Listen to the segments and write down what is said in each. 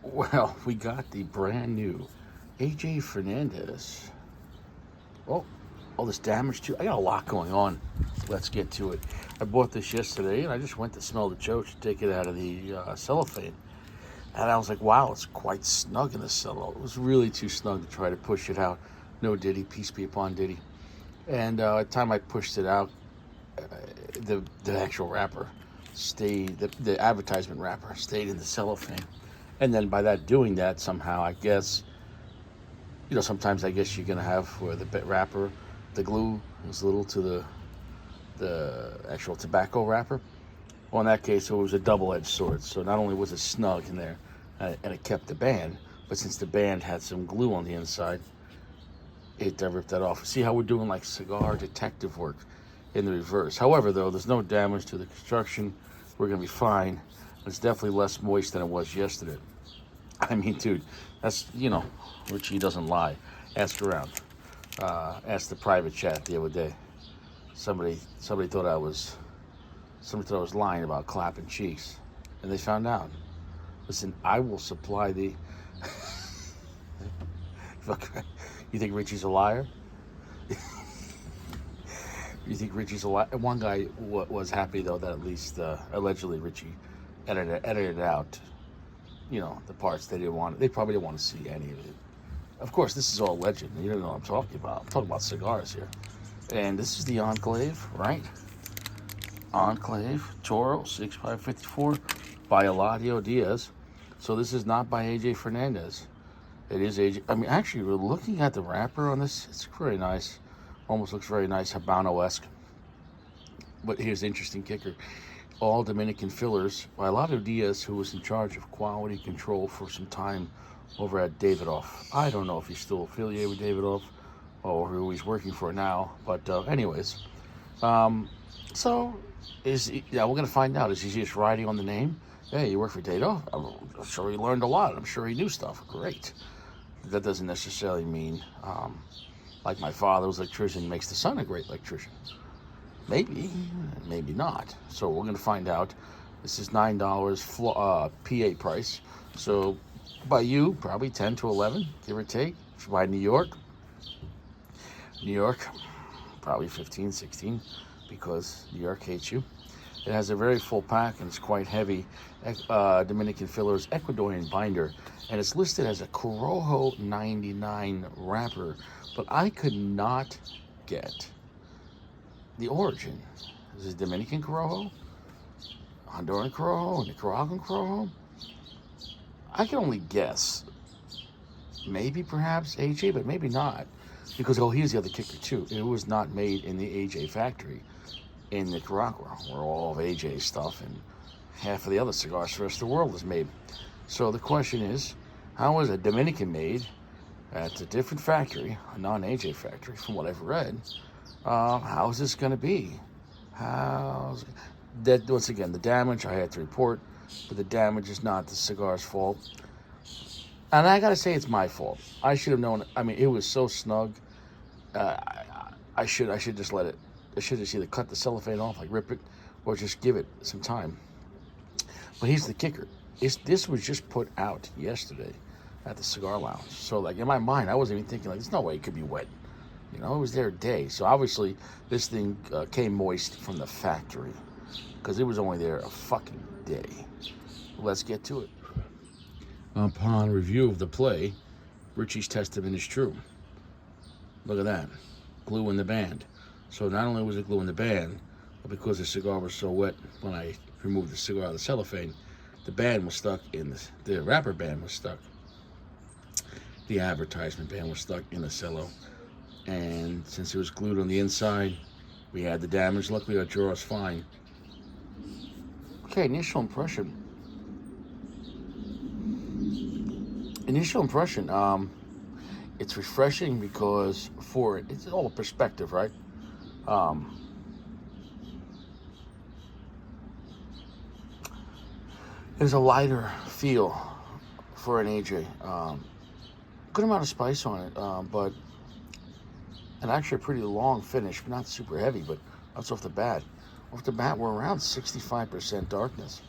Well, we got the brand new AJ Fernandez. Oh, all this damage too. I got a lot going on. Let's get to it. I bought this yesterday, and I just went to smell the choach to take it out of the cellophane. And I was like, wow, it's quite snug in the cello. It was really too snug to try to push it out. No diddy, peace be upon diddy. And at the time I pushed it out, the actual wrapper stayed, the advertisement wrapper stayed in the cellophane. And then by that doing that, somehow, I guess, sometimes I guess you're going to have where the wrapper, the glue is little to the actual tobacco wrapper. Well, in that case, it was a double-edged sword. So not only was it snug in there, and it kept the band, but since the band had some glue on the inside, it ripped that off. See how we're doing like cigar detective work in the reverse. However, though, there's no damage to the construction. We're going to be fine. It's definitely less moist than it was yesterday. I mean, dude, that's, Richie doesn't lie. Ask around. Ask the private chat the other day. Somebody thought I was lying about clapping cheeks, and they found out. Listen, I will supply the. You think Richie's a liar? You think Richie's a liar? One guy was happy though that at least allegedly Richie edited out, the parts they didn't want. They probably didn't want to see any of it. Of course, this is all legend. You don't know what I'm talking about. I'm talking about cigars here. And this is the Enclave, right? Enclave Toro 6554 by Eladio Diaz. So this is not by AJ Fernandez. It is AJ. I mean, actually, we're looking at the wrapper on this. It's very nice. Almost looks very nice, Habano-esque. But here's the interesting kicker. All Dominican fillers by Eladio Diaz, who was in charge of quality control for some time over at Davidoff. I don't know if he's still affiliated with Davidoff or who he's working for now. But anyways, so we're going to find out. Is he just riding on the name? Hey, you work for Davidoff? I'm sure he learned a lot. I'm sure he knew stuff. Great. That doesn't necessarily mean, like my father was an electrician, makes the son a great electrician. Maybe, maybe not. So we're going to find out. This is $9 PA price. So by you, probably 10 to 11, give or take. If you buy New York, probably 15, 16, because New York hates you. It has a very full pack and it's quite heavy. Dominican fillers, Ecuadorian binder, and it's listed as a Corojo 99 wrapper, but I could not get the origin. Is it Dominican Corojo, Honduran Corojo, Nicaraguan Corojo? I can only guess. Maybe perhaps AJ, but maybe not. Because, here's the other kicker too. It was not made in the AJ factory in Nicaragua, where all of AJ's stuff and half of the other cigars for the rest of the world is made. So the question is, how is a Dominican made at a different factory, a non-AJ factory, from what I've read? How is this going to be? That, once again, the damage I had to report, but the damage is not the cigar's fault. And I gotta say, it's my fault. I should have known. I mean, it was so snug. I should just let it. I should just either cut the cellophane off, like rip it, or just give it some time. But here's the kicker. This was just put out yesterday at the cigar lounge. So, like, in my mind, I wasn't even thinking, like, there's no way it could be wet. It was there a day. So, obviously, this thing came moist from the factory because it was only there a fucking day. Let's get to it. Upon review of the play, Richie's testament is true. Look at that. Glue in the band. So not only was it glue in the band, but because the cigar was so wet when I removed the cigar out of the cellophane, the band was stuck in the wrapper band was stuck. The advertisement band was stuck in the cello. And since it was glued on the inside, we had the damage. Luckily our drawer is fine. Okay, initial impression. It's refreshing because it's all perspective, right? There's a lighter feel for an AJ. Good amount of spice on it, but and actually a pretty long finish, not super heavy, but that's off the bat. Off the bat, we're around 65% darkness.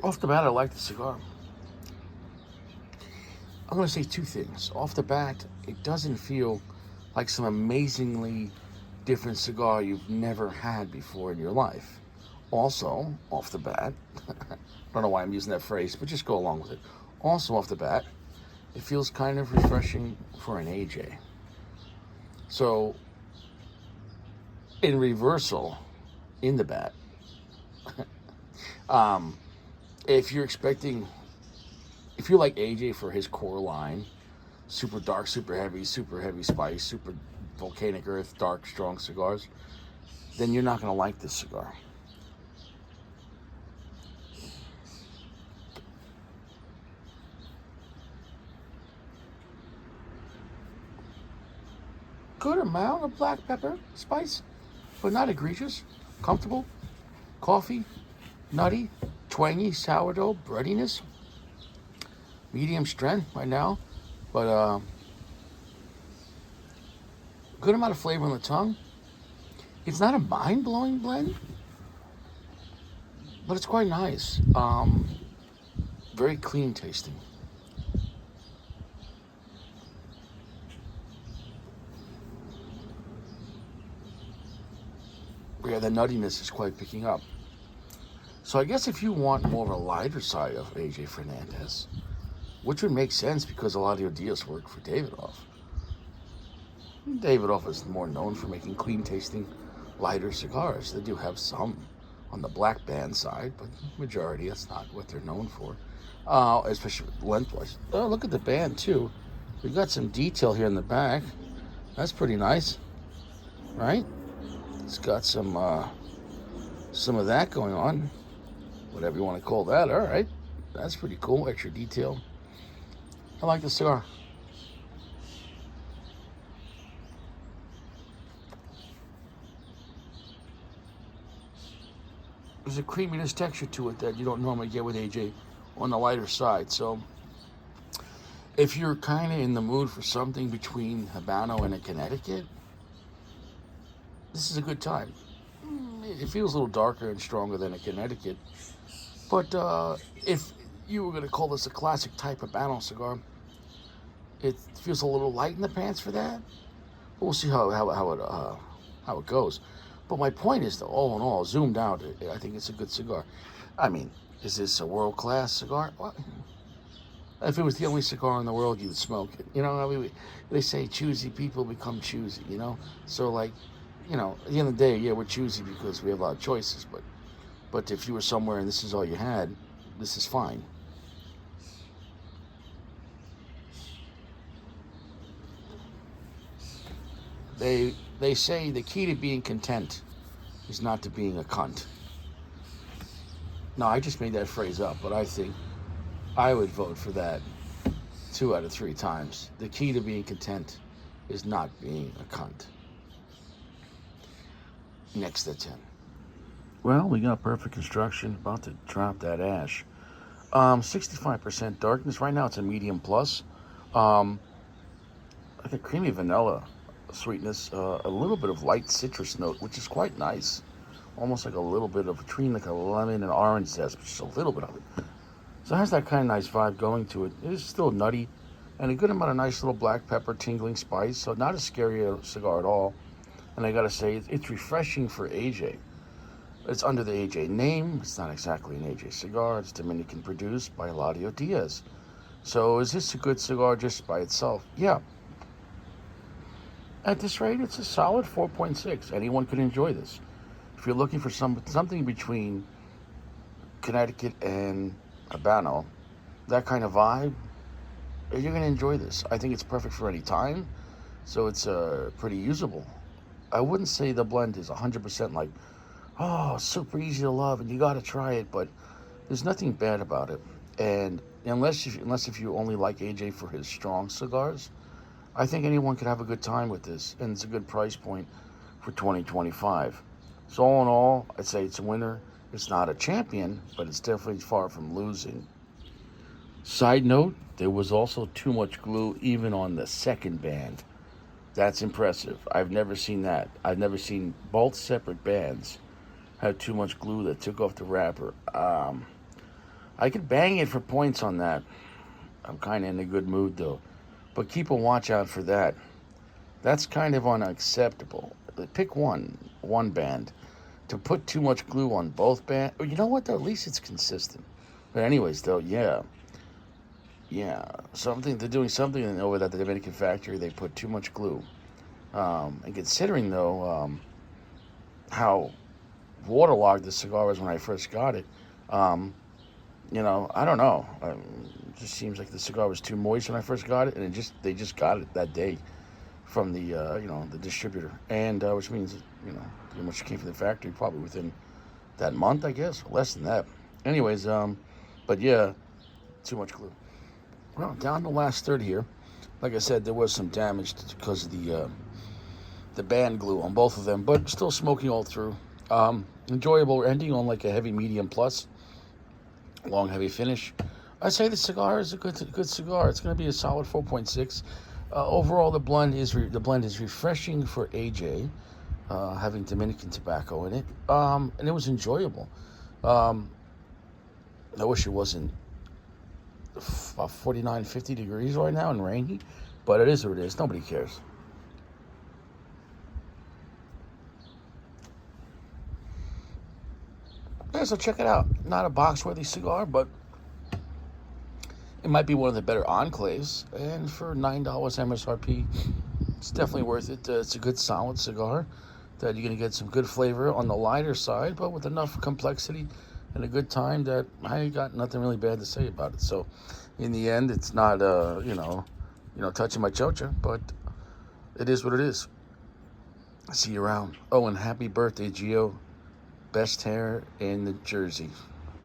Off the bat, I like the cigar. I'm going to say two things. Off the bat, it doesn't feel like some amazingly different cigar you've never had before in your life. Also, off the bat, I don't know why I'm using that phrase, but just go along with it. Also, off the bat, it feels kind of refreshing for an AJ. So, in reversal, in the bat, if you're expecting, if you like AJ for his core line, super dark, super heavy spice, super volcanic earth, dark, strong cigars, then you're not going to like this cigar. Good amount of black pepper spice, but not egregious. Comfortable. Coffee, nutty, twangy, sourdough, breadiness. Medium strength right now, but good amount of flavor on the tongue. It's not a mind-blowing blend, but it's quite nice. Very clean tasting. Yeah, the nuttiness is quite picking up. So I guess if you want more of a lighter side of AJ Fernandez, which would make sense because Eladio Diaz worked for Davidoff. Davidoff is more known for making clean-tasting, lighter cigars. They do have some on the black band side, but majority, that's not what they're known for, especially lengthwise. Oh, look at the band, too. We've got some detail here in the back. That's pretty nice, right? It's got some of that going on, whatever you want to call that. All right, that's pretty cool. Extra detail. I like the cigar. There's a creaminess texture to it that you don't normally get with AJ on the lighter side. So if you're kind of in the mood for something between Habano and a Connecticut, this is a good time. It feels a little darker and stronger than a Connecticut. But if you were going to call this a classic type of Habano cigar, it feels a little light in the pants for that. But we'll see how it goes. But my point is that all in all, zoomed out, I think it's a good cigar. I mean, is this a world-class cigar? Well, if it was the only cigar in the world, you would smoke it. You know, I mean, they say choosy people become choosy, you know? So, like, you know, at the end of the day, yeah, we're choosy because we have a lot of choices. But if you were somewhere and this is all you had, this is fine. They say the key to being content is not to being a cunt. No, I just made that phrase up, but I think I would vote for that 2 out of 3 times. The key to being content is not being a cunt. Next at 10. Well, we got perfect construction. About to drop that ash. 65% darkness. Right now it's a medium plus. Like a creamy vanilla sweetness. A little bit of light citrus note, which is quite nice. Almost like a little bit of between like a lemon and orange zest, just a little bit of it. So it has that kind of nice vibe going to it. It is still nutty and a good amount of nice little black pepper tingling spice. So not a scary cigar at all. And I gotta say, it's refreshing for AJ. It's under the AJ name. It's not exactly an AJ cigar. It's Dominican produced by Eladio Diaz. So is this a good cigar just by itself? Yeah. At this rate, it's a solid 4.6. Anyone could enjoy this. If you're looking for something between Connecticut and Habano, that kind of vibe, you're going to enjoy this. I think it's perfect for any time, so it's pretty usable. I wouldn't say the blend is 100% like, oh, super easy to love and you got to try it, but there's nothing bad about it. And unless if you only like AJ for his strong cigars, I think anyone could have a good time with this, and it's a good price point for 2025. So all in all, I'd say it's a winner. It's not a champion, but it's definitely far from losing. Side note, there was also too much glue even on the second band. That's impressive. I've never seen that. I've never seen both separate bands have too much glue that took off the wrapper. I could bang it for points on that. I'm kind of in a good mood though. But keep a watch out for that. That's kind of unacceptable. Pick one band. To put too much glue on both bands. You know what though? At least it's consistent. But anyways though, yeah, something they're doing something over at the Dominican factory. They put too much glue. And considering though how waterlogged the cigar was when I first got it, I don't know. It just seems like the cigar was too moist when I first got it, and they just got it that day from the distributor, and which means pretty much came from the factory probably within that month, I guess, less than that. Anyways, but yeah, too much glue. Well, down the last third here. Like I said, there was some damage because of the band glue on both of them, but still smoking all through. Enjoyable ending on like a heavy medium plus, long heavy finish. I say the cigar is a good cigar. It's going to be a solid 4.6. Overall, the blend is refreshing for AJ, having Dominican tobacco in it, and it was enjoyable. I wish it wasn't 49, 50 degrees right now and rainy, but it is what it is. Nobody cares. Yeah, so check it out. Not a box-worthy cigar, but it might be one of the better Enclaves. And for $9 MSRP, it's definitely worth it. It's a good, solid cigar that you're going to get some good flavor on the lighter side, but with enough complexity and a good time that I got nothing really bad to say about it. So, in the end, it's not, touching my chocha, but it is what it is. See you around. Oh, and happy birthday, Gio. Best hair in the Jersey.